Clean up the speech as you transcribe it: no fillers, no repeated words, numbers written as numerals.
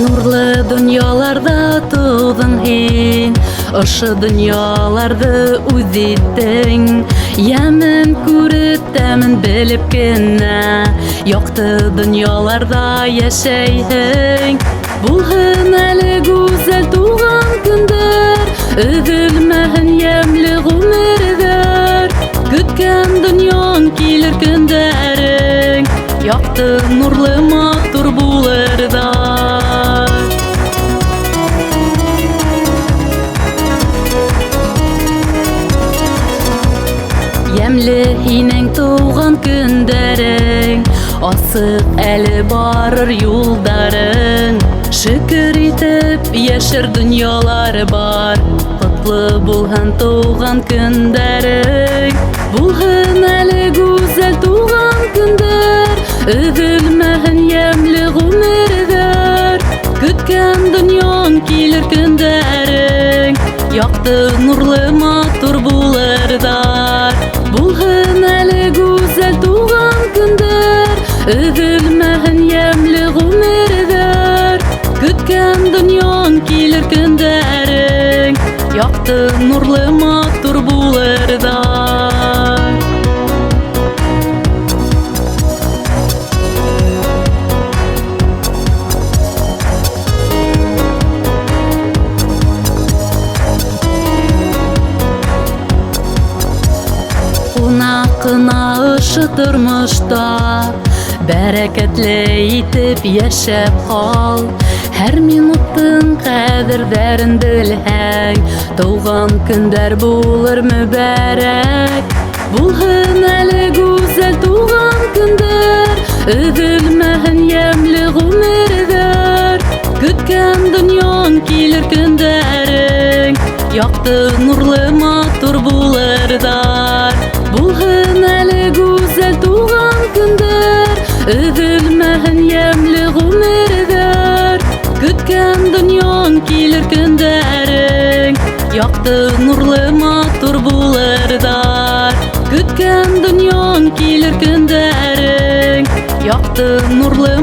Nurlu dünyalarda tuğdun hin, Aşı dünyalarda uzittin. Yemin kurit temin bilip gene, Yoktı dünyalarda yaşayhin. Bulhun eli güzel tuğan gündür, Üzülmehin yemli gümürdir. Kütken dünyan kilir günderin, Yoktı nurlu matur bulurda. Yemli hinen tuğan günderin, Asık eli barır yoldarın. Şükür itip yaşır dünyalar var, Kutlu bulhan tuğan günderin. Bulhan eli güzel tuğan günder, Üzülmehin yemli gümürdir. Kütken dünyan kilir günderin, Yaktı nurlu matur bulurdar. Bulhun eli güzel tuğan günder, Üzülmehin yemli gümürdir. Kütken dünyan kilir günderin, Yaktı nurlu matur bulurdar. Kına ışıtırmışda, Bereketli itip yaşap kal. Her minutun kadirlerin bilhek, Tuğan günder bulur mübarek. Bulhun eli güzel tuğan günder, Üzülmehin yemli gümürdir. Kütken dünyan kilir günderin, Yaktı nurlu matur bulurdar. Bulhun eli güzel tuğan günder, Üzülmehin yemli gümürdir. Kütken dünyan kilir günderin, Yaktı nurlu matur bulurdar. Kütken dünyan kilir günderin, Yaktı nurlu